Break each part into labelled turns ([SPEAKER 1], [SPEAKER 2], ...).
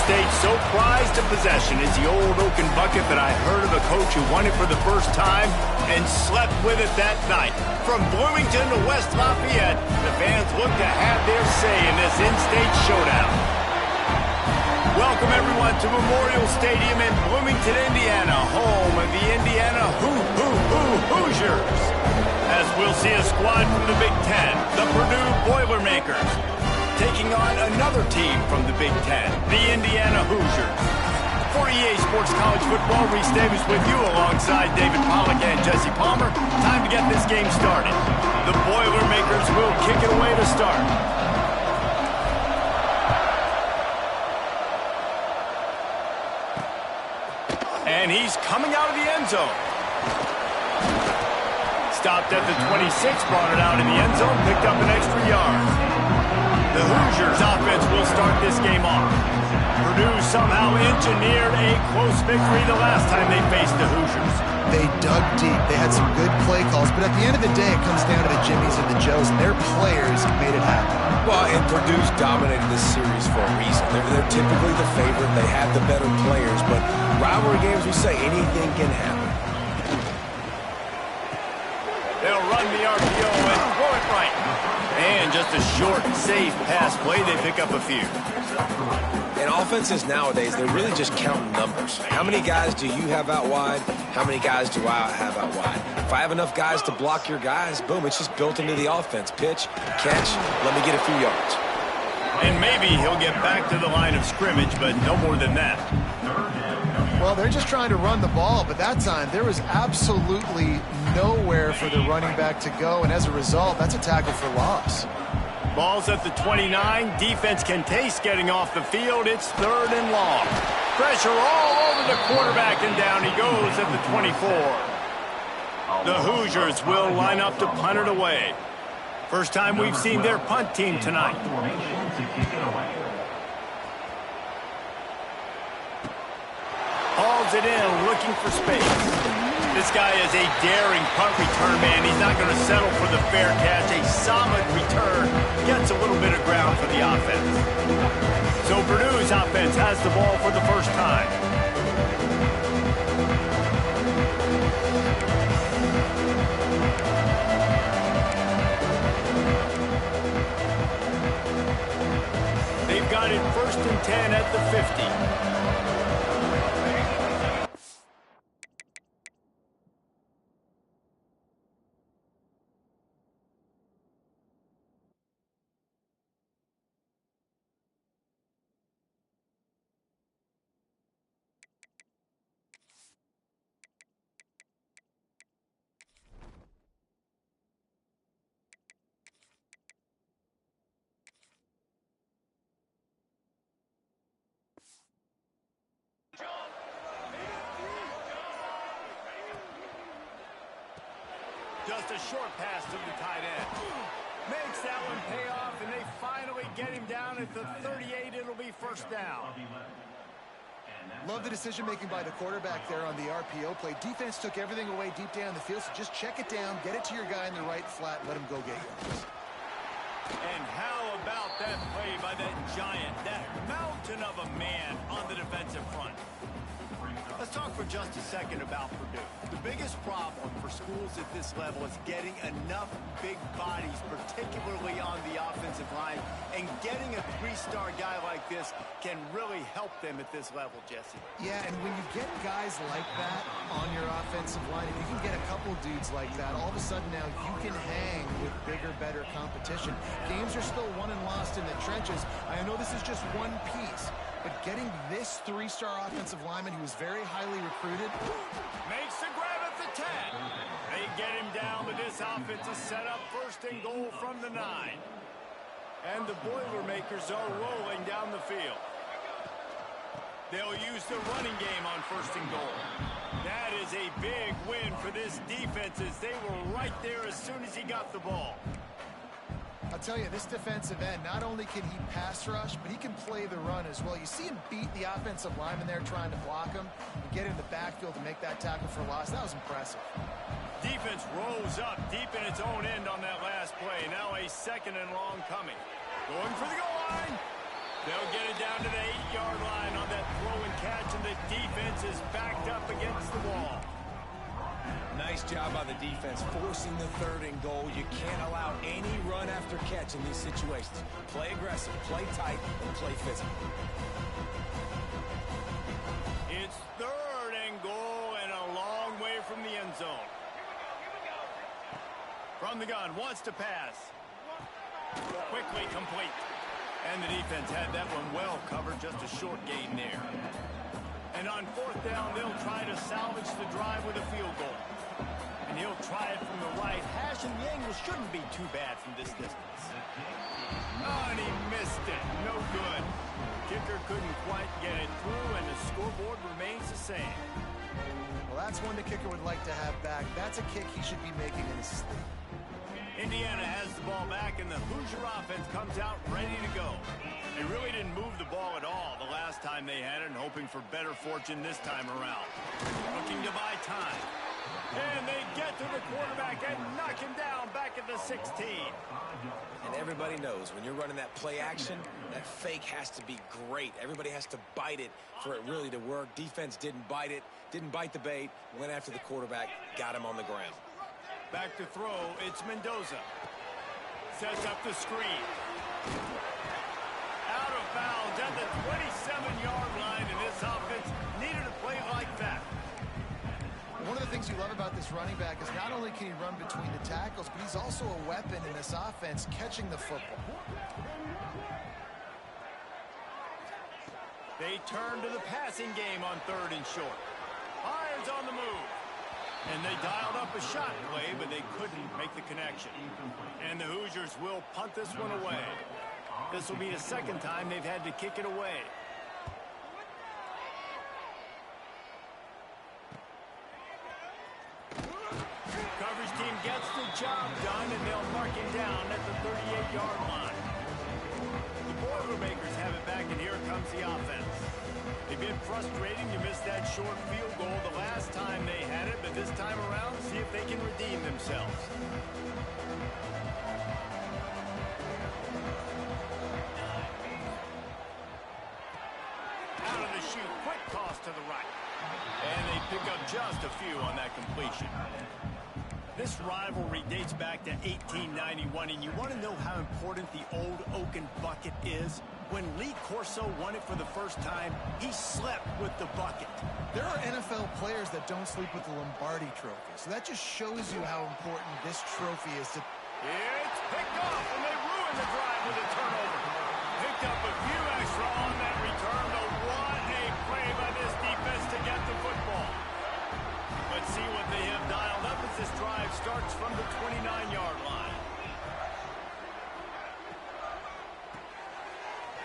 [SPEAKER 1] State so prized a possession is the old oaken bucket that I heard of a coach who won it for the first time and slept with it that night. From Bloomington to West Lafayette, the fans look to have their say in this in-state showdown. Welcome, everyone, to Memorial Stadium in Bloomington, Indiana, home of the Indiana Hoosiers. As we'll see a squad from the Big Ten, the Purdue Boilermakers, taking on another team from the Big Ten, the Indiana Hoosiers. For EA Sports College Football, Reese Davis with you alongside David Pollack and Jesse Palmer. Time to get this game started. The Boilermakers will kick it away to start. And he's coming out of the end zone. Stopped at the 26, brought it out in the end zone, picked up an extra yard. The Hoosiers offense will start this game off. Purdue somehow engineered a close victory the last time they faced the Hoosiers.
[SPEAKER 2] They dug deep. They had some good play calls, but at the end of the day, it comes down to the Jimmies and the Joes, and their players made it happen.
[SPEAKER 3] Well, and Purdue's dominated this series for a reason. They're typically the favorite. They have the better players, but rivalry games, we say anything can happen.
[SPEAKER 1] They'll run the RPO and throw it right. And just a short, safe pass play. They pick up a few.
[SPEAKER 3] And offenses nowadays, they're really just counting numbers. How many guys do you have out wide? How many guys do I have out wide? If I have enough guys to block your guys, boom, it's just built into the offense. Pitch, catch, let me get a few yards.
[SPEAKER 1] And maybe he'll get back to the line of scrimmage, but no more than that.
[SPEAKER 2] Well, they're just trying to run the ball, but that time there was absolutely nowhere for the running back to go, and as a result, that's a tackle for loss.
[SPEAKER 1] Ball's at the 29. Defense can taste getting off the field. It's 3rd and long. Pressure all over the quarterback, and down he goes at the 24. The Hoosiers will line up to punt it away. First time we've seen their punt team tonight. Hauls it in, looking for space. This guy is a daring punt return man. He's not going to settle for the fair catch. A solid return. Gets a little bit of ground for the offense. So Purdue's offense has the ball for the first time. They've got it 1st and 10 at the 50. Just a short pass to the tight end. Makes that one pay off, and they finally get him down at the 38. It'll be 1st down.
[SPEAKER 2] Love the decision-making by the quarterback there on the RPO play. Defense took everything away deep down the field, so just check it down, get it to your guy in the right flat, let him go get yours.
[SPEAKER 1] And how about that play by that giant, that mountain of a man on the defensive front? Let's talk for just a second about Purdue. The biggest problem for schools at this level is getting enough big bodies, particularly on the offensive line, and getting a 3-star guy like this can really help them at this level, Jesse.
[SPEAKER 2] Yeah, and when you get guys like that on your offensive line, if you can get a couple dudes like that, all of a sudden now you can hang with bigger, better competition. Games are still won and lost in the trenches. I know this is just one piece, but getting this 3-star offensive lineman who was very highly recruited.
[SPEAKER 1] Makes the grab at the 10. They get him down, but this offense is set up 1st and goal from the 9. And the Boilermakers are rolling down the field. They'll use the running game on 1st and goal. That is a big win for this defense as they were right there as soon as he got the ball.
[SPEAKER 2] I'll tell you, this defensive end, not only can he pass rush, but he can play the run as well. You see him beat the offensive lineman there trying to block him and get in the backfield to make that tackle for loss. That was impressive.
[SPEAKER 1] Defense rolls up deep in its own end on that last play. Now a 2nd and long coming. Going for the goal line. They'll get it down to the 8-yard line on that throw and catch, and the defense is backed up against the wall.
[SPEAKER 3] Nice job by the defense, forcing the 3rd and goal. You can't allow any run after catch in these situations. Play aggressive, play tight, and play physical.
[SPEAKER 1] It's 3rd and goal and a long way from the end zone. From the gun, wants to pass. Quickly complete. And the defense had that one well covered, just a short gain there. And on 4th down, they'll try to salvage the drive with a field goal. And he'll try it from the right. Hash, and the angle shouldn't be too bad from this distance. Oh, and he missed it. No good. Kicker couldn't quite get it through, and the scoreboard remains the same.
[SPEAKER 2] Well, that's one the kicker would like to have back. That's a kick he should be making in his sleep.
[SPEAKER 1] Indiana has the ball back, and the Hoosier offense comes out ready to go. They really didn't move the ball at all the last time they had it, and hoping for better fortune this time around. Looking to buy time. And they get to the quarterback and knock him down back at the 16.
[SPEAKER 3] And everybody knows when you're running that play action, that fake has to be great. Everybody has to bite it for it really to work. Defense didn't bite it, didn't bite the bait, went after the quarterback, got him on the ground.
[SPEAKER 1] Back to throw, it's Mendoza. Sets up the screen. Out of bounds at the 27-yard line, and this offense needed a play like that.
[SPEAKER 2] One of the things you love about this running back is not only can he run between the tackles, but he's also a weapon in this offense catching the football.
[SPEAKER 1] They turn to the passing game on 3rd and short. Irons on the move. And they dialed up a shot play, but they couldn't make the connection. And the Hoosiers will punt this one away. This will be the 2nd time they've had to kick it away. Coverage team gets the job done, and they'll mark him down at the 38-yard line. The Boilermakers have it back, and here comes the offense. They've been frustrating to miss that short field goal the last time they had it, but this time around, see if they can redeem themselves. Out of the chute, quick toss to the right. And they pick up just a few on that completion. This rivalry dates back to 1891, and you want to know how important the old Oaken bucket is? When Lee Corso won it for the first time, he slept with the bucket.
[SPEAKER 2] There are NFL players that don't sleep with the Lombardi trophy, so that just shows you how important this trophy is to...
[SPEAKER 1] It's picked off, and they ruin the drive with a turnover. Picked up a few extra on that return, but what a play by this defense to get the football. Let's see what they have dialed up as this drive starts from the 29-yard line.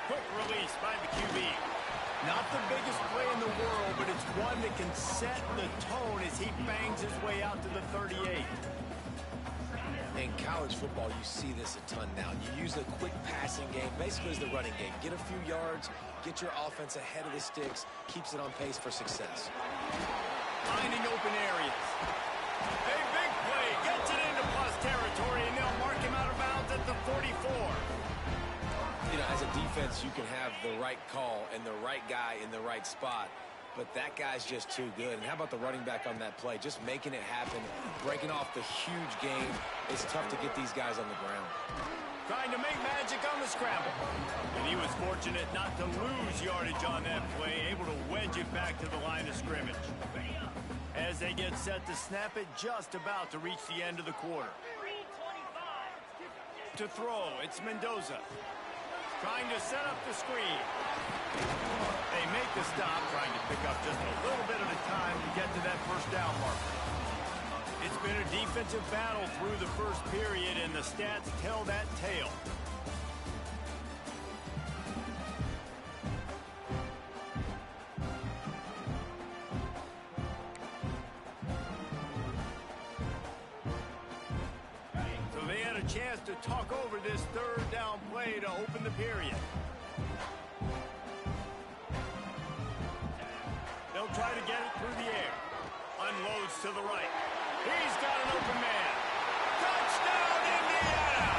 [SPEAKER 1] Quick release by the QB. Not the biggest play in the world, but it's one that can set the tone as he bangs his way out to the 38.
[SPEAKER 3] In college football, you see this a ton now. You use a quick passing game, basically as the running game. Get a few yards, get your offense ahead of the sticks, keeps it on pace for success.
[SPEAKER 1] Finding open areas. A big play, gets it into plus territory, and they'll mark him out of bounds at the 44.
[SPEAKER 3] You know, as a defense, you can have the right call and the right guy in the right spot, but that guy's just too good. And how about the running back on that play? Just making it happen, breaking off the huge game. It's tough to get these guys on the ground.
[SPEAKER 1] Trying to make magic on the scramble. And he was fortunate not to lose yardage on that play, able to wedge it back to the line of scrimmage. As they get set to snap it, just about to reach the end of the quarter. To throw, it's Mendoza. Trying to set up the screen. They make the stop, trying to pick up just a little bit of the time to get to that first down marker. It's been a defensive battle through the first period, and the stats tell that tale. So they had a chance to talk over this third down play to open the period. They'll try to get it through the air. Unloads to the right. He's got an open man. Touchdown, Indiana!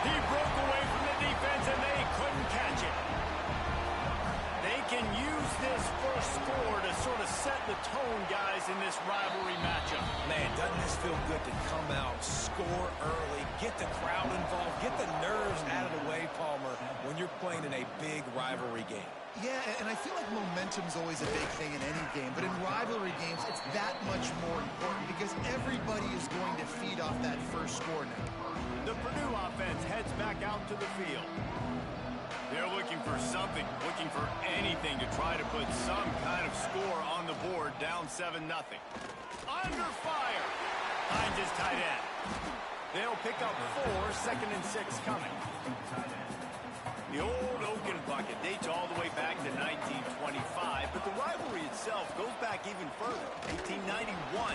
[SPEAKER 1] He broke away from the defense, and they couldn't catch it. can use this first score to sort of set the tone, guys, in this rivalry matchup.
[SPEAKER 3] Man, doesn't this feel good to come out, score early, get the crowd involved, get the nerves out of the way, Palmer, when you're playing in a big rivalry game.
[SPEAKER 2] Yeah, and I feel like momentum's always a big thing in any game, but in rivalry games, it's that much more important because everybody is going to feed off that first score now.
[SPEAKER 1] The Purdue offense heads back out to the field. They're looking for something, looking for anything to try to put some kind of score on the board, down 7-0. Under fire! Finds his tight end. They'll pick up 4, 2nd and 6 coming. The old Oaken bucket dates all the way back to 1925, but the rivalry itself goes back even further, 1891.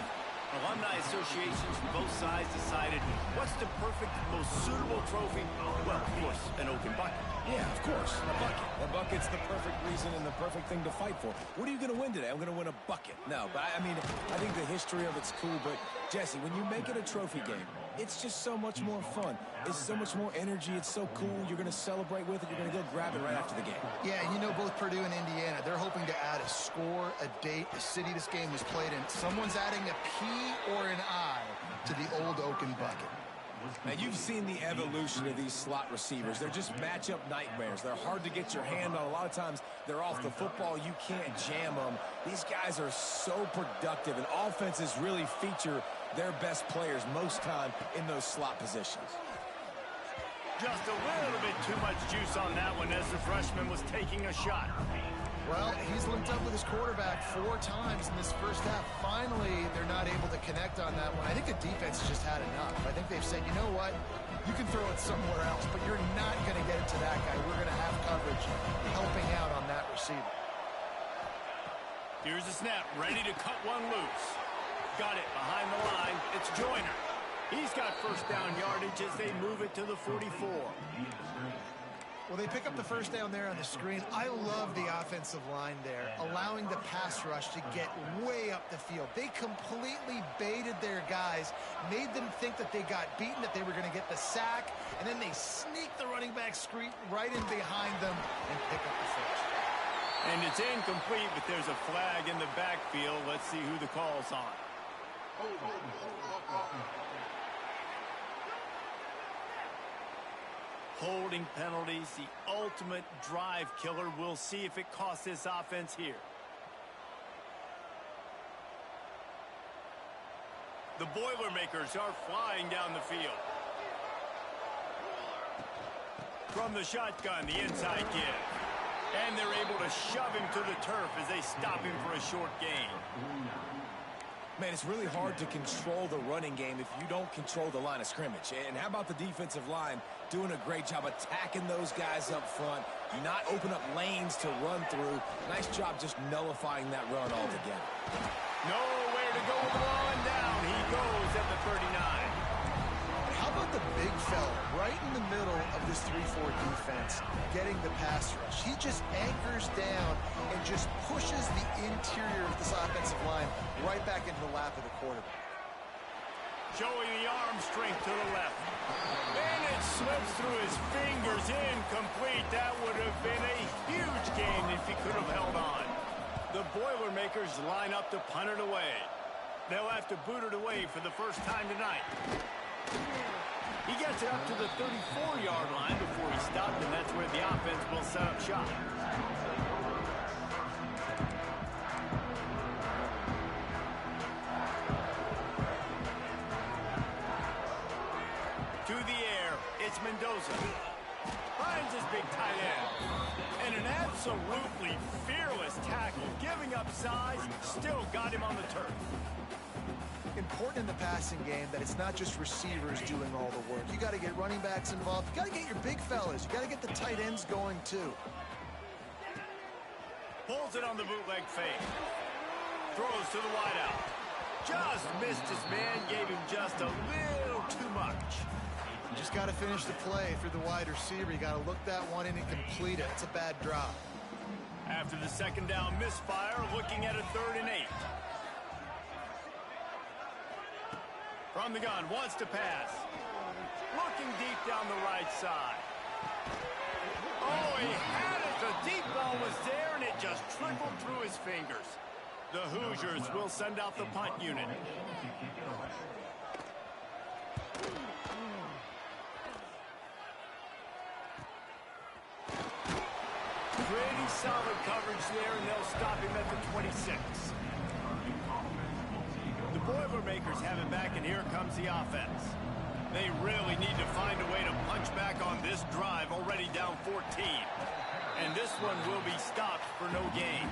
[SPEAKER 1] Alumni associations from both sides decided what's the perfect, most suitable trophy? Well, of course, an Oaken bucket.
[SPEAKER 3] Yeah, of course, a bucket. A bucket's the perfect reason and the perfect thing to fight for. What are you going to win today? I'm going to win a bucket. No, but I mean, I think the history of it's cool, but Jesse, when you make it a trophy game, it's just so much more fun. It's so much more energy. It's so cool. You're going to celebrate with it. You're going to go grab it right after the game.
[SPEAKER 2] Yeah, and you know, both Purdue and Indiana, they're hoping to add a score, a date, a city this game was played in. Someone's adding a P or an I to the old Oaken bucket.
[SPEAKER 3] Now, you've seen the evolution of these slot receivers. They're just matchup nightmares. They're hard to get your hand on. A lot of times, they're off the football. You can't jam them. These guys are so productive, and offenses really feature their best players most time in those slot positions.
[SPEAKER 1] Just a little bit too much juice on that one as the freshman was taking a shot.
[SPEAKER 2] Well, he's linked up with his quarterback 4 times in this first half. Finally, they're not able to connect on that one. I think the defense just had enough. I think they've said, you know what? You can throw it somewhere else, but you're not going to get it to that guy. We're going to have coverage helping out on that receiver.
[SPEAKER 1] Here's the snap, ready to cut one loose. Got it behind the line. It's Joyner. He's got first down yardage as they move it to the 44.
[SPEAKER 2] Well, they pick up the first down there on the screen. I love the offensive line there, allowing the pass rush to get way up the field. They completely baited their guys, made them think that they got beaten, that they were going to get the sack, and then they sneak the running back screen right in behind them and pick up the first.
[SPEAKER 1] And it's incomplete, but there's a flag in the backfield. Let's see who the call's on. Holding penalties, the ultimate drive killer. We'll see if it costs this offense here. The Boilermakers are flying down the field. From the shotgun, the inside give. And they're able to shove him to the turf as they stop him for a short gain.
[SPEAKER 3] Man, it's really hard to control the running game if you don't control the line of scrimmage. And how about the defensive line doing a great job attacking those guys up front, not open up lanes to run through. Nice job just nullifying that run altogether.
[SPEAKER 1] Nowhere to go with the ball and down. He goes at the 39.
[SPEAKER 2] How about the big fella right in the middle of this 3-4 defense getting the pass rush? He just anchors down and just pushes the interior of this offensive line right back into the lap of the quarterback.
[SPEAKER 1] Showing the arm strength to the left. And it slips through his fingers, incomplete. That would have been a huge gain if he could have held on. The Boilermakers line up to punt it away. They'll have to boot it away for the first time tonight. He gets it up to the 34-yard line before he stopped, and that's where the offense will set up shop. To the air, it's Mendoza. Finds his big tight end. And an absolutely fearless tackle, giving up size, still got him on the turf.
[SPEAKER 2] Important in the passing game that it's not just receivers doing all the work. You got to get running backs involved. You got to get your big fellas. You got to get the tight ends going too.
[SPEAKER 1] Pulls it on the bootleg fake. Throws to the wideout. Just missed his man, gave him just a little too much.
[SPEAKER 2] You just got to finish the play for the wide receiver. You got to look that one in and complete it. It's a bad drop.
[SPEAKER 1] After the second down misfire, looking at a 3rd and 8. From the gun, wants to pass. Looking deep down the right side. Oh, he had it to The deep ball was there, and it just trickled through his fingers. The Hoosiers will send out the punt unit. Pretty solid coverage there, and they'll stop him at the 26. The Boilermakers have it back, and here comes the offense. They really need to find a way to punch back on this drive, already down 14. And this one will be stopped for no gain.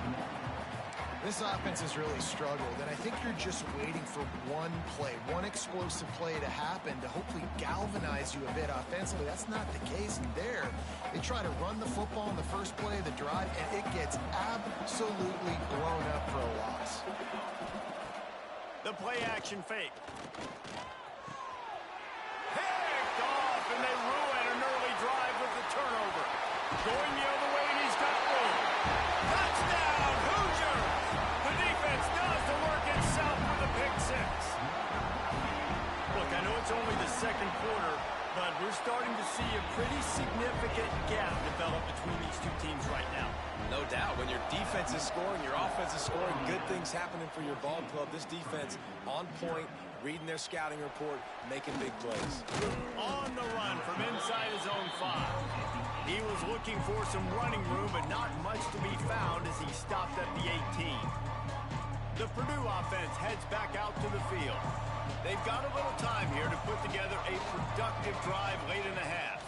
[SPEAKER 2] This offense has really struggled, and I think you're just waiting for one play, one explosive play to happen to hopefully galvanize you a bit offensively. That's not the case there. They try to run the football in the first play of the drive, and it gets absolutely blown up for a loss.
[SPEAKER 1] The play-action fake. Picked off, and they ruin an early drive with the turnover. Going the other way, and he's got room. Touchdown, Hoosiers! The defense does the work itself with a pick six. Look, I know it's only the second quarter, but we're starting to see a pretty significant gap develop between these two teams right now.
[SPEAKER 3] No doubt. When your defense is scoring, your offense is scoring, good things happening for your ball club. This defense on point, reading their scouting report, making big plays.
[SPEAKER 1] On the run from inside his own 5. He was looking for some running room, but not much to be found as he stopped at the 18. The Purdue offense heads back out to the field. They've got a little time here to put together a productive drive late in the half.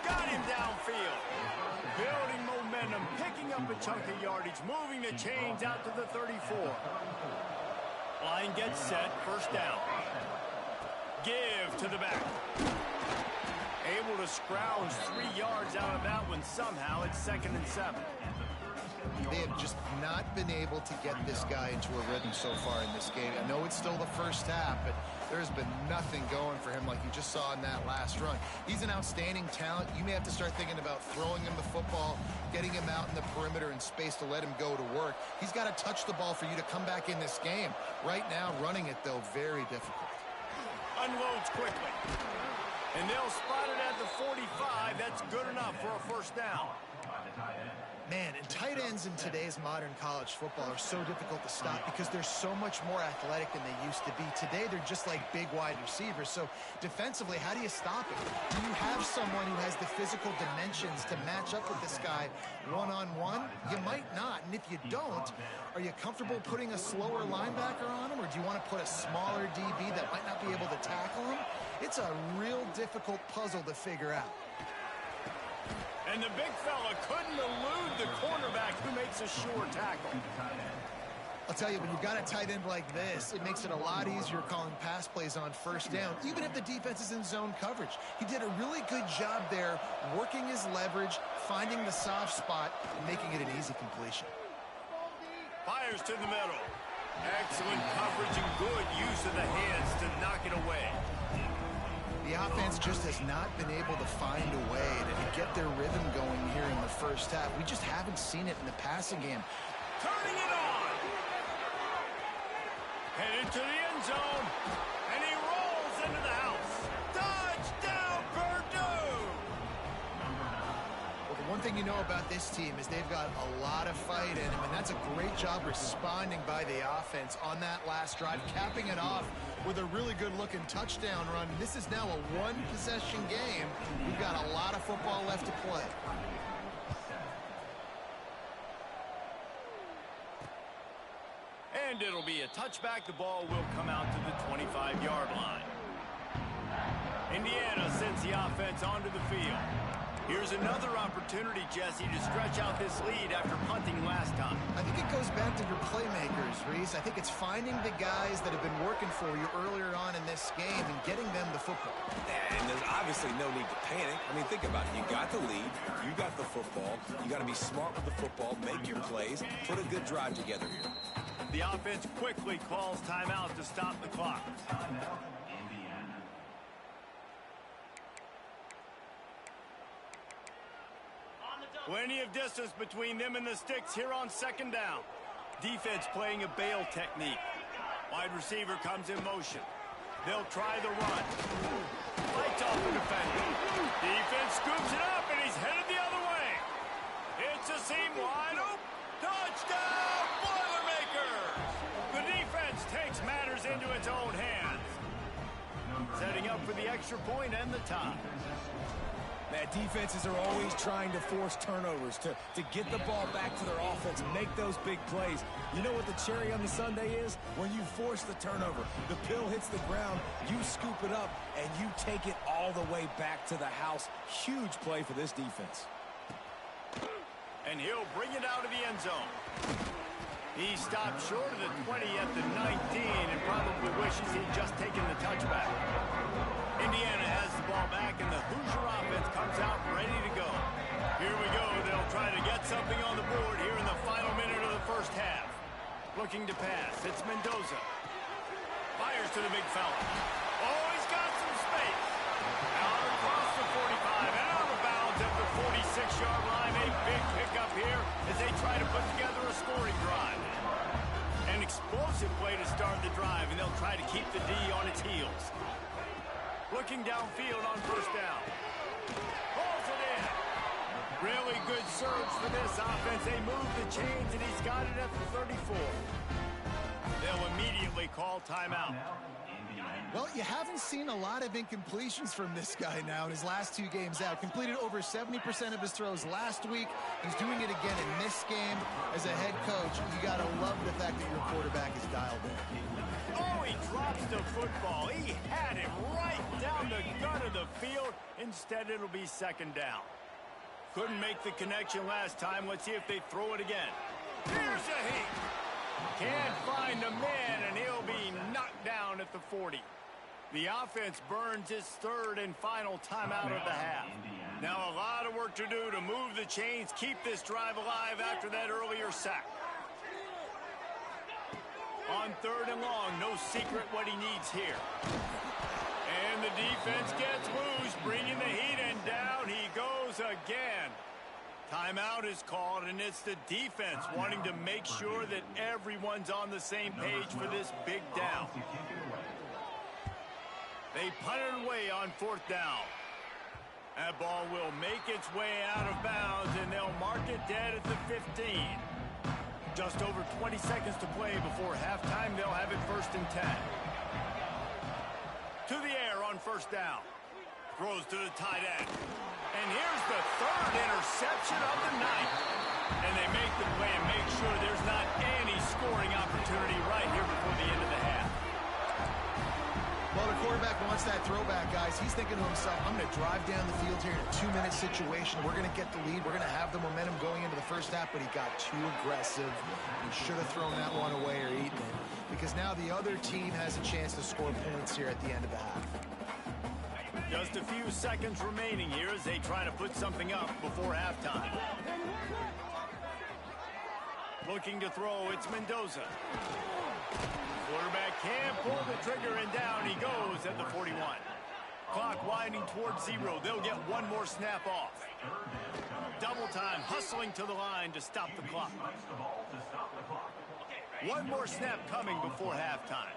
[SPEAKER 1] Got him downfield. Building momentum, picking up a chunk of yardage, moving the chains out to the 34. Line gets set, first down. Give to the back. Able to scrounge 3 yards out of that one somehow. It's 2nd and 7.
[SPEAKER 2] They have just not been able to get this guy into a rhythm so far in this game. I know it's still the first half, but there's been nothing going for him like you just saw in that last run. He's an outstanding talent. You may have to start thinking about throwing him the football, getting him out in the perimeter in space to let him go to work. He's got to touch the ball for you to come back in this game. Right now, running it, though, very difficult.
[SPEAKER 1] Unloads quickly. And they'll spot it at the 45. That's good enough for a first down.
[SPEAKER 2] Man, and tight ends in today's modern college football are so difficult to stop because they're so much more athletic than they used to be. Today, they're just like big wide receivers. So defensively, how do you stop it? Do you have someone who has the physical dimensions to match up with this guy one-on-one? You might not. And if you don't, are you comfortable putting a slower linebacker on him? Or do you want to put a smaller DB that might not be able to tackle him? It's a real difficult puzzle to figure out.
[SPEAKER 1] And the big fella couldn't elude the cornerback who makes a sure tackle.
[SPEAKER 2] I'll tell you, when you've got a tight end like this, it makes it a lot easier calling pass plays on first down, even if the defense is in zone coverage. He did a really good job there, working his leverage, finding the soft spot, and making it an easy completion.
[SPEAKER 1] Fires to the middle. Excellent coverage and good use of the hands to knock it away.
[SPEAKER 2] The offense just has not been able to find a way to get their rhythm going here in the first half. We just haven't seen it in the passing game.
[SPEAKER 1] Turning it on. Headed to the end zone. And he rolls into the house. Touchdown, Purdue!
[SPEAKER 2] Well, the one thing you know about this team is they've got a lot of fight in them, and that's a great job responding by the offense on that last drive, capping it off with a really good-looking touchdown run. This is now a one-possession game. We've got a lot of football left to play.
[SPEAKER 1] And it'll be a touchback. The ball will come out to the 25-yard line. Indiana sends the offense onto the field. Here's another opportunity, Jesse, to stretch out this lead after punting last time.
[SPEAKER 2] I think it goes back to your playmakers, Reese. I think it's finding the guys that have been working for you earlier on in this game and getting them the football.
[SPEAKER 3] And there's obviously no need to panic. I mean, think about it. You got the lead. You got the football. You got to be smart with the football, make your plays, put a good drive together here.
[SPEAKER 1] The offense quickly calls timeout to stop the clock. Plenty of distance between them and the sticks here on second down. Defense playing a bail technique. Wide receiver comes in motion. They'll try the run. Fights off the defender. Defense scoops it up, and he's headed the other way. It's a seam wide open. Touchdown, Boilermakers! The defense takes matters into its own hands. Setting up for the extra point and the tie.
[SPEAKER 3] Man, defenses are always trying to force turnovers to get the ball back to their offense and make those big plays. You know what the cherry on the sundae is? When you force the turnover, the pill hits the ground, you scoop it up, and you take it all the way back to the house. Huge play for this defense.
[SPEAKER 1] And he'll bring it out of the end zone. He stopped short of the 20 at the 19 and probably wishes he'd just taken the touchback. Indiana has the ball back, and the Hoosier offense comes out ready to go. Here we go. They'll try to get something on the board here in the final minute of the first half. Looking to pass. It's Mendoza. Fires to the big fella. Oh, he's got some space. Out across the 45 and out of bounds at the 46-yard line. A big pickup here as they try to put together a scoring drive. An explosive play to start the drive, and they'll try to keep the D on its heels. Looking downfield on first down. Pulls it in. Really good surge for this offense. They move the chains, and he's got it at the 34. They'll immediately call timeout.
[SPEAKER 2] Well, you haven't seen a lot of incompletions from this guy now in his last 2 games out. Completed over 70% of his throws last week. He's doing it again in this game. As a head coach, you got to love the fact that your quarterback is dialed in.
[SPEAKER 1] Oh, he drops the football. He had it right down the gut of the field. Instead, it'll be second down. Couldn't make the connection last time. Let's see if they throw it again. Here's a heat. Can't find a man, and he'll be knocked down at the 40. The offense burns its third and final timeout of the half. Now a lot of work to do to move the chains, keep this drive alive after that earlier sack. On third and long, no secret what he needs here. And the defense gets loose, bringing the heat, and down he goes again. Timeout is called, and it's the defense wanting to make sure that everyone's on the same page for this big down. They punt it away on fourth down. That ball will make its way out of bounds, and they'll mark it dead at the 15. Just over 20 seconds to play before halftime. They'll have it first and 10. To the air on first down. Throws to the tight end. And here's the third interception of the night. And they make the play and make sure there's not any scoring opportunity right here before the end of the half.
[SPEAKER 2] Well, the quarterback wants that throwback, guys. He's thinking to himself, I'm going to drive down the field here in a 2-minute situation. We're going to get the lead. We're going to have the momentum going into the first half, but he got too aggressive. He should have thrown that one away or eaten it, because now the other team has a chance to score points here at the end of the half.
[SPEAKER 1] Just a few seconds remaining here as they try to put something up before halftime. Looking to throw, it's Mendoza. Quarterback can't pull the trigger, and down he goes at the 41. Clock winding towards 0. They'll get one more snap off. Double time, hustling to the line to stop the clock. One more snap coming before halftime.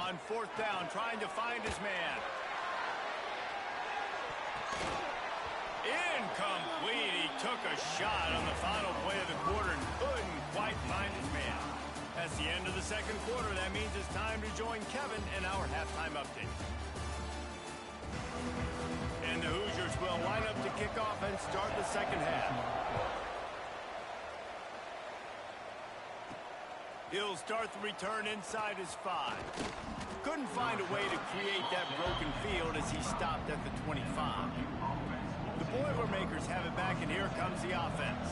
[SPEAKER 1] On fourth down, trying to find his man. Incomplete. He took a shot on the final play of the quarter and couldn't quite find his man. That's the end of the second quarter. That means it's time to join Kevin in our halftime update. And the Hoosiers will line up to kick off and start the second half. He'll start the return inside his 5. Couldn't find a way to create that broken field as he stopped at the 25. The Boilermakers have it back, and here comes the offense.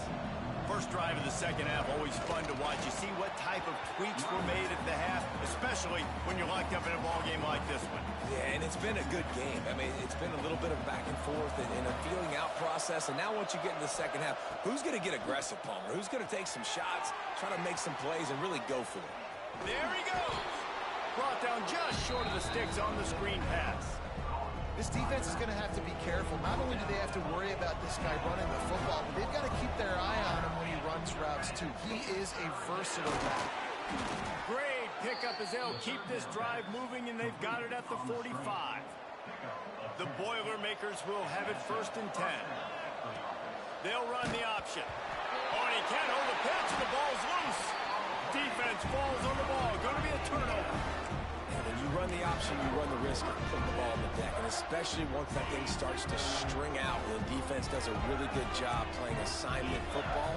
[SPEAKER 1] First drive of the second half, always fun to watch. You see what type of tweaks were made at the half, especially when you're locked up in a ball game like this one.
[SPEAKER 3] Yeah, and it's been a good game. I mean, it's been a little bit of back and forth and a feeling out process. And now once you get in the second half, who's going to get aggressive, Palmer? Who's going to take some shots, try to make some plays, and really go for it?
[SPEAKER 1] There he goes. Brought down just short of the sticks on the screen pass.
[SPEAKER 2] This defense is going to have to be careful. Not only do they have to worry about this guy running the football, but they've got to keep their eye on him when he runs routes, too. He is a versatile back.
[SPEAKER 1] Great pickup as they'll keep this drive moving, and they've got it at the 45. The Boilermakers will have it 1st and 10. They'll run the option. Oh, and he can't hold the pitch, and the ball's loose. Defense falls on the ball. Going to be a turnover.
[SPEAKER 3] And when you run the option, you run the risk of putting the ball on the deck, and especially once that thing starts to string out, and the defense does a really good job playing assignment football.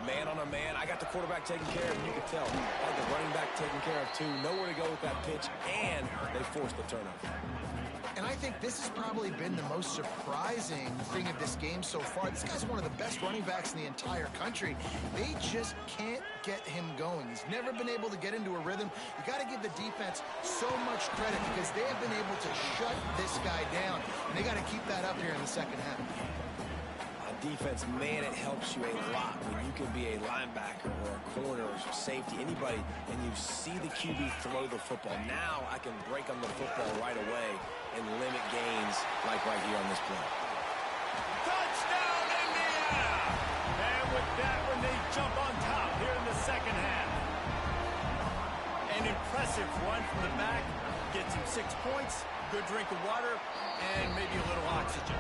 [SPEAKER 3] Man on a man, I got the quarterback taken care of, and you can tell. I had the running back taken care of, too. Nowhere to go with that pitch, and they forced the turnover.
[SPEAKER 2] And I think this has probably been the most surprising thing of this game so far. This guy's one of the best running backs in the entire country. They just can't get him going. He's never been able to get into a rhythm. You got to give the defense so much credit because they have been able to shut this guy down. And they got to keep that up here in the second half.
[SPEAKER 3] Defense, man, it helps you a lot when you can be a linebacker or a corner or safety, anybody, and you see the QB throw the football. Now I can break on the football right away and limit gains like right here on this play.
[SPEAKER 1] Touchdown, Indiana! And with that one, they jump on top here in the second half. An impressive run from the back. Gets him 6 points, good drink of water, and maybe a little oxygen.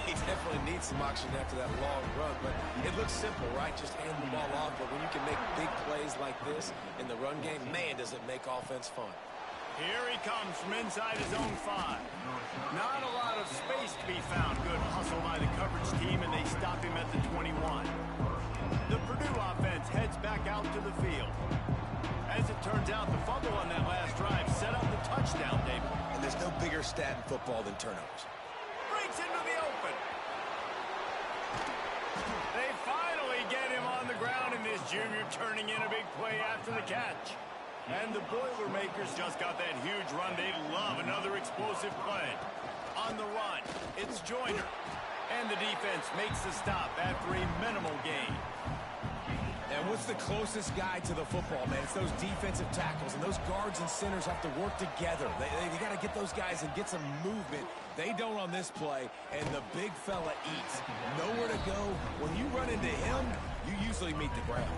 [SPEAKER 3] He definitely needs some oxygen after that long run, but it looks simple, right? Just hand the ball off, but when you can make big plays like this in the run game, man, does it make offense fun.
[SPEAKER 1] Here he comes from inside his own 5. Not a lot of space to be found. Good hustle by the coverage team, and they stop him at the 21. The Purdue offense heads back out to the field. As it turns out, the fumble on that last drive set up the touchdown, David.
[SPEAKER 3] And there's no bigger stat in football than turnovers.
[SPEAKER 1] Breaks into the open. They finally get him on the ground, and this junior turning in a big play after the catch. And the Boilermakers just got that huge run. They love another explosive play. On the run, it's Joyner. And the defense makes the stop after a minimal gain.
[SPEAKER 3] And what's the closest guy to the football, man? It's those defensive tackles, and those guards and centers have to work together. They got to get those guys and get some movement. They don't on this play, and the big fella eats. Nowhere to go. When you run into him, you usually meet the ground.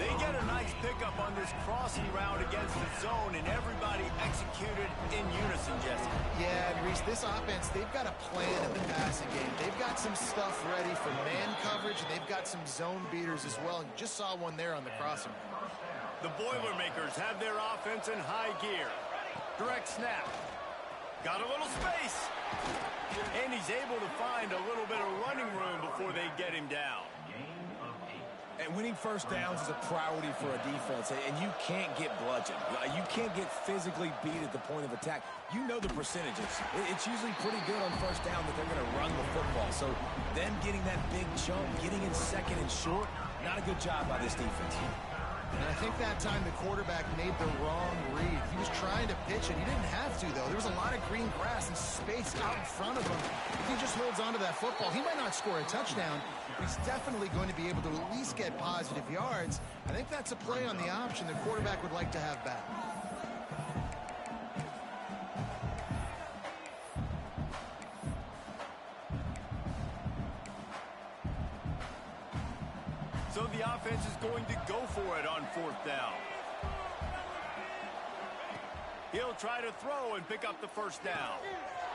[SPEAKER 1] They get a nice pickup on this crossing route against the zone, and everybody executed in unison, Jesse.
[SPEAKER 2] Yeah, and Reese, this offense, they've got a plan in the passing game. They've got some stuff ready for man coverage, and they've got some zone beaters as well. And you just saw one there on the crossing.
[SPEAKER 1] The Boilermakers have their offense in high gear. Direct snap. Got a little space. And he's able to find a little bit of running room before they get him down.
[SPEAKER 3] And winning first downs is a priority for a defense, and you can't get bludgeoned. You can't get physically beat at the point of attack. You know the percentages. It's usually pretty good on first down that they're going to run the football. So them getting that big chunk, getting in second and short, not a good job by this defense.
[SPEAKER 2] And I think that time the quarterback made the wrong read. He was trying to pitch it. He didn't have to, though. There was a lot of green grass and space out in front of him. If he just holds on to that football, he might not score a touchdown, but he's definitely going to be able to at least get positive yards. I think that's a play on the option the quarterback would like to have back.
[SPEAKER 1] So the offense is going to go for it on 4th down. He'll try to throw and pick up the first down.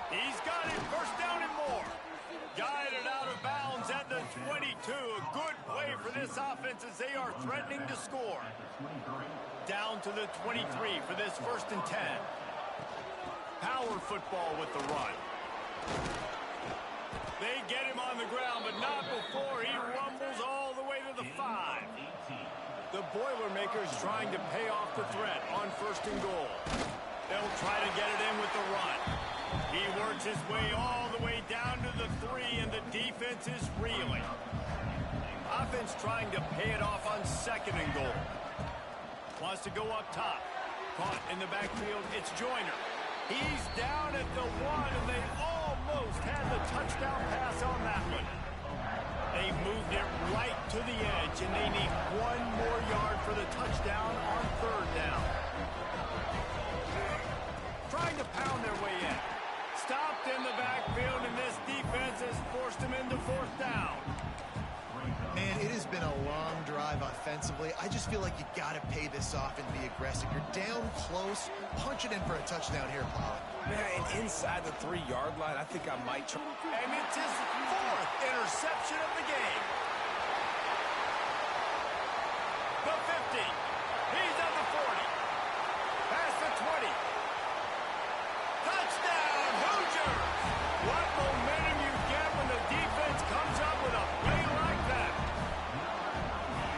[SPEAKER 1] He's got it, first down and more. Guided out of bounds at the 22. A good play for this offense as they are threatening to score. Down to the 23 for this 1st and 10. Power football with the run. They get him on the ground, but not before he rumbles all the way to the 5. The Boilermakers trying to pay off the threat on 1st and goal. They'll try to get it in with the run. He works his way all the way down to the 3, and the defense is reeling. Offense trying to pay it off on 2nd and goal. Wants to go up top. Caught in the backfield, it's Joyner. He's down at the 1, and they almost had the touchdown pass on that one. They moved it right to the edge, and they need 1 more yard for the touchdown on 3rd down. Trying to pound their way in. stopped in the backfield, and this defense has forced him into fourth down.
[SPEAKER 2] Man, it has been a long drive offensively. I just feel like you got to pay this off and be aggressive. You're down close. Punch it in for a touchdown here, Paul.
[SPEAKER 3] Man, and inside the 3-yard line, I think I might try.
[SPEAKER 1] And it's his fourth interception of the game. The 50. He's at the 40. Past the 20. Touchdown, Hoosiers! What momentum you get when the defense comes up with a play like that.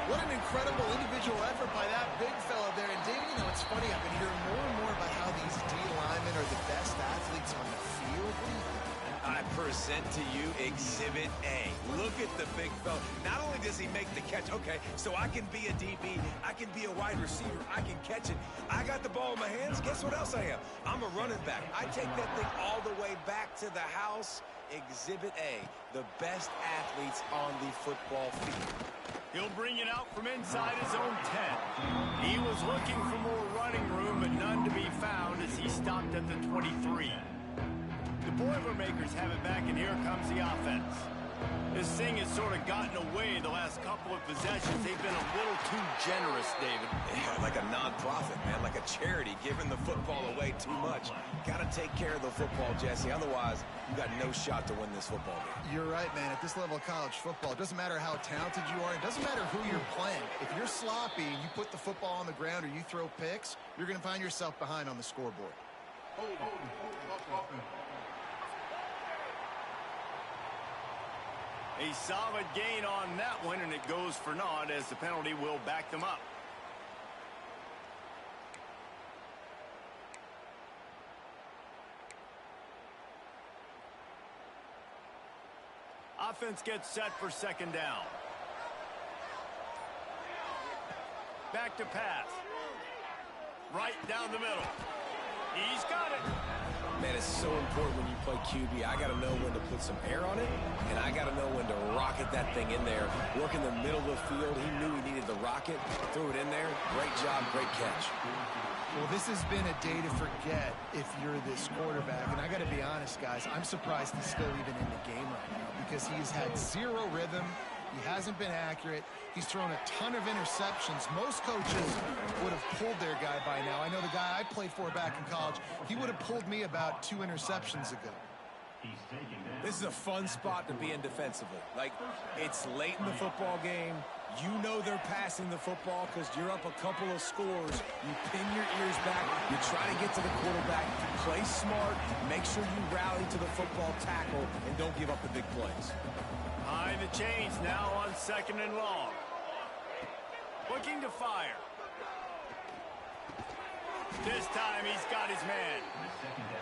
[SPEAKER 2] What an incredible individual effort by that big fella there. And, David, you know, it's funny. I've been hearing more and more about how these D linemen are the best athletes on the field. What do you think?
[SPEAKER 3] I present to you Exhibit A. Look at the big fella. Not only does he make the catch, okay, so I can be a DB, I can be a wide receiver, I can catch it. I got the ball in my hands. Guess what else I am? I'm a running back. I take that thing all the way back to the house. Exhibit A, the best athletes on the football field.
[SPEAKER 1] He'll bring it out from inside his own 10. He was looking for more running room, but none to be found as he stopped at the 23. The Boilermakers have it back, and here comes the offense. This thing has sort of gotten away the last couple of possessions. They've been a little too generous, David.
[SPEAKER 3] Yeah, like a non-profit, man, like a charity, giving the football away too much. Got to take care of the football, Jesse. Otherwise, you got no shot to win this football game.
[SPEAKER 2] You're right, man. At this level of college football, it doesn't matter how talented you are. It doesn't matter who you're playing. If you're sloppy and you put the football on the ground or you throw picks, you're going to find yourself behind on the scoreboard.
[SPEAKER 1] A solid gain on that one, and it goes for naught as the penalty will back them up. Offense gets set for second down. Back to pass. Right down the middle. He's got it.
[SPEAKER 3] Man, it's so important when you play QB. I got to know when to put some air on it, and I got to know when to rocket that thing in there. Work in the middle of the field. He knew he needed the rocket. Threw it in there. Great job, great catch.
[SPEAKER 2] Well, this has been a day to forget if you're this quarterback. And I got to be honest, guys, I'm surprised he's still even in the game right now because he's had zero rhythm. He hasn't been accurate. He's thrown a ton of interceptions. Most coaches would have pulled their guy by now. I know the guy I played for back in college, he would have pulled me about 2 interceptions ago.
[SPEAKER 3] This is a fun spot to be in defensively. Like, it's late in the football game. You know they're passing the football because you're up a couple of scores. You pin your ears back. You try to get to the quarterback. Play smart. Make sure you rally to the football tackle and don't give up the big plays.
[SPEAKER 1] Behind the chains now on second and long. Looking to fire. This time he's got his man.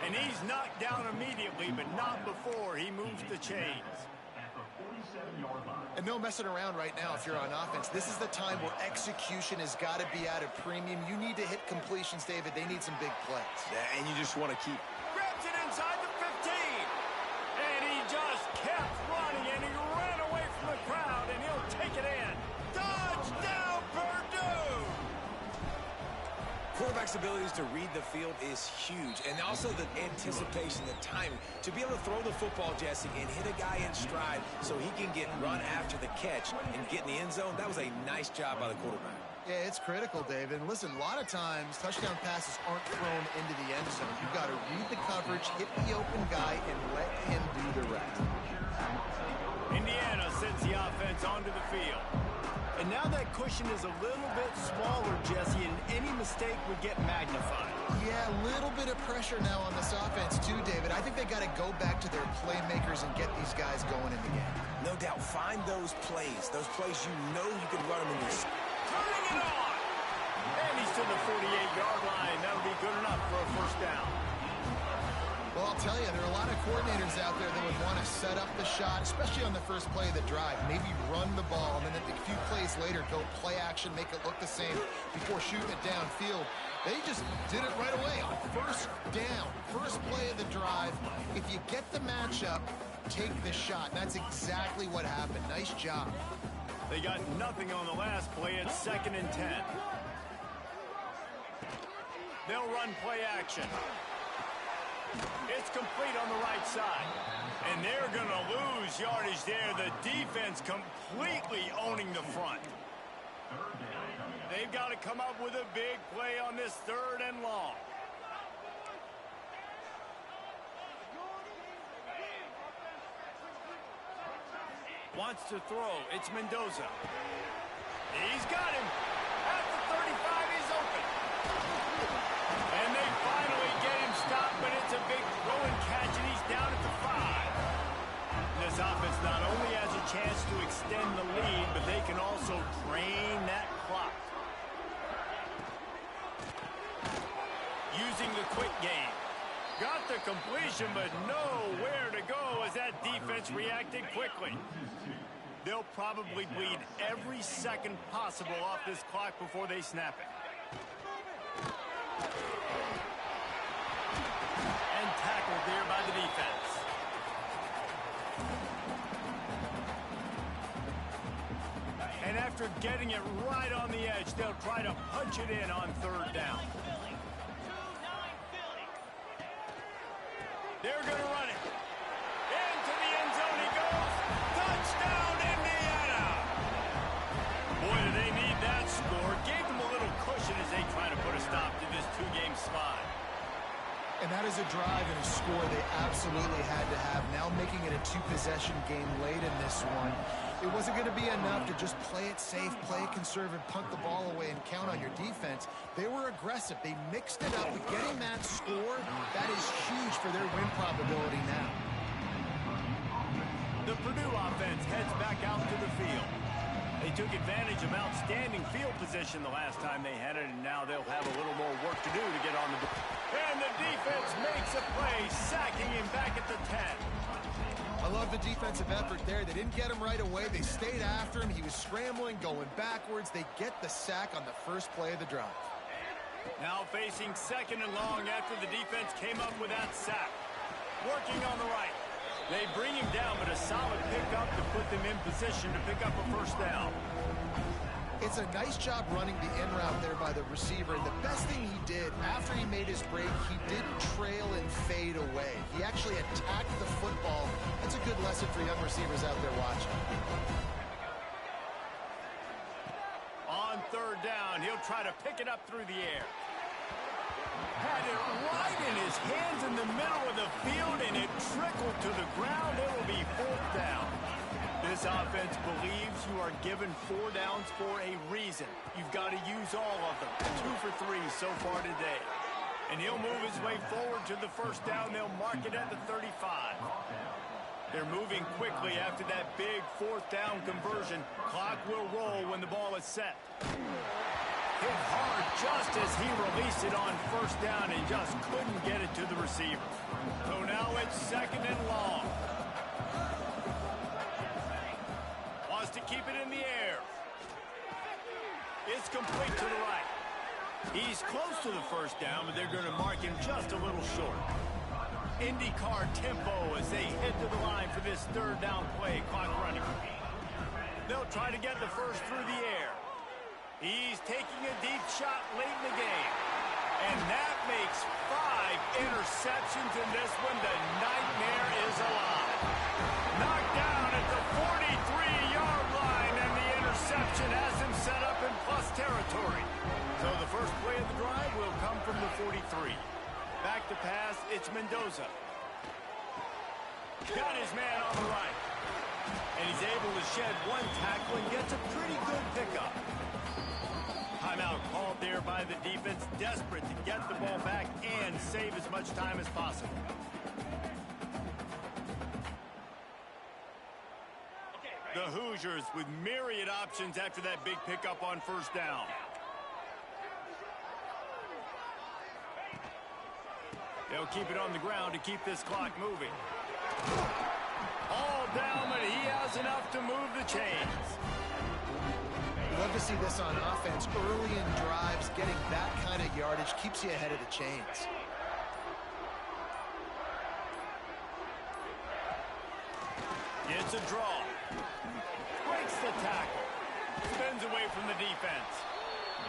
[SPEAKER 1] And he's knocked down immediately, but not before he moves the chains.
[SPEAKER 2] And no messing around right now if you're on offense. This is the time where execution has got to be at a premium. You need to hit completions, David. They need some big plays.
[SPEAKER 3] Yeah, and you just want to keep...
[SPEAKER 1] Grabs it inside the 15. And he just kept running, and he ran away from the crowd, and he'll take it in. Touchdown, Purdue!
[SPEAKER 3] Quarterback's abilities to read the field is huge, and also the anticipation, the timing. To be able to throw the football, Jesse, and hit a guy in stride so he can get run after the catch and get in the end zone, that was a nice job by the quarterback.
[SPEAKER 2] Yeah, it's critical, David. And listen, a lot of times touchdown passes aren't thrown into the end zone. You've got to read the coverage, hit the open guy, and let him do the rest.
[SPEAKER 1] Indiana sends the offense onto the field. And now that cushion is a little bit smaller, Jesse, and any mistake would get magnified.
[SPEAKER 2] Yeah, a little bit of pressure now on this offense too, David. I think they got to go back to their playmakers and get these guys going in the game.
[SPEAKER 3] No doubt. Find those plays you know you can run them in your...
[SPEAKER 1] Turning it on! And he's to the 48-yard line. That'll be good enough for a first down.
[SPEAKER 2] Well, I'll tell you, there are a lot of coordinators out there that would want to set up the shot, especially on the first play of the drive. Maybe run the ball, and then a few plays later, go play action, make it look the same before shooting it downfield. They just did it right away on first down, first play of the drive. If you get the matchup, take the shot. That's exactly what happened. Nice job.
[SPEAKER 1] They got nothing on the last play. It's 2nd and 10. They'll run play action. It's complete on the right side. And they're going to lose yardage there. The defense completely owning the front. They've got to come up with a big play on this 3rd and long. Wants to throw. It's Mendoza. He's got him. At the 35, he's open. And they finally get him stopped, but it's a big throw and catch, and he's down at the 5. This offense not only has a chance to extend the lead, but they can also drain that clock. Using the quick game. Got the completion, but nowhere to go as that defense reacted quickly. They'll probably bleed every second possible off this clock before they snap it. And tackled there by the defense. And after getting it right on the edge, they'll try to punch it in on 3rd down. They're going to run it. Into the end zone he goes. Touchdown, Indiana! Boy, do they need that score. Gave them a little cushion as they try to put a stop to this 2-game slide.
[SPEAKER 2] And that is a drive and a score they absolutely had to have. Now making it a 2-possession game late in this one. It wasn't going to be enough to just play it safe, play it conservative, punt the ball away, and count on your defense. They were aggressive. They mixed it up with getting that score. That is huge for their win probability now.
[SPEAKER 1] The Purdue offense heads back out to the field. They took advantage of outstanding field position the last time they had it, and now they'll have a little more work to do to get on the board. And the defense makes a play, sacking him back at the 10.
[SPEAKER 2] I love the defensive effort there. They didn't get him right away. They stayed after him. He was scrambling, going backwards. They get the sack on the first play of the drive.
[SPEAKER 1] Now facing 2nd and long after the defense came up with that sack. Working on the right. They bring him down, but a solid pickup to put them in position to pick up a 1st down.
[SPEAKER 2] It's a nice job running the in route there by the receiver. And the best thing he did after he made his break, he didn't trail and fade away. He actually attacked the football. That's a good lesson for young receivers out there watching.
[SPEAKER 1] On 3rd down, he'll try to pick it up through the air. Had it right in his hands in the middle of the field, and it trickled to the ground. It will be 4th down. This offense believes you are given 4 downs for a reason. You've got to use all of them. 2 for 3 so far today. And he'll move his way forward to the 1st down. They'll mark it at the 35. They're moving quickly after that big 4th down conversion. Clock will roll when the ball is set. Hit hard just as he released it on 1st down and just couldn't get it to the receiver. So now it's 2nd and long. Wants to keep it in the air. It's complete to the right. He's close to the 1st down, but they're going to mark him just a little short. IndyCar tempo as they head to the line for this 3rd down play. Clock running. They'll try to get the 1st through the air. He's taking a deep shot late in the game. And that makes 5 interceptions in this one. The nightmare is alive. Knocked down at the 43-yard line, and the interception has him set up in plus territory. So the first play of the drive will come from the 43. Back to pass, it's Mendoza. Got his man on the right. And he's able to shed 1 tackle and gets a pretty good pickup. Timeout called there by the defense, desperate to get the ball back and save as much time as possible. The Hoosiers with myriad options after that big pickup on 1st down. They'll keep it on the ground to keep this clock moving. All down, but he has enough to move the chains.
[SPEAKER 2] Love to see this on offense. Early in drives, getting that kind of yardage keeps you ahead of the chains.
[SPEAKER 1] It's a draw. Breaks the tackle. Spins away from the defense.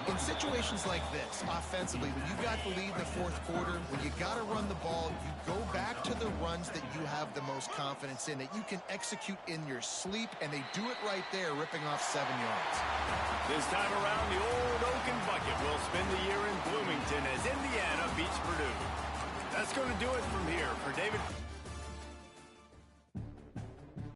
[SPEAKER 2] In situations like this, offensively, when you got the lead in the fourth quarter, when you got to run the ball, you go back to the runs that you have the most confidence in, that you can execute in your sleep, and they do it right there, ripping off 7 yards.
[SPEAKER 1] This time around, the old Oaken Bucket will spend the year in Bloomington as Indiana beats Purdue. That's going to do it from here for David.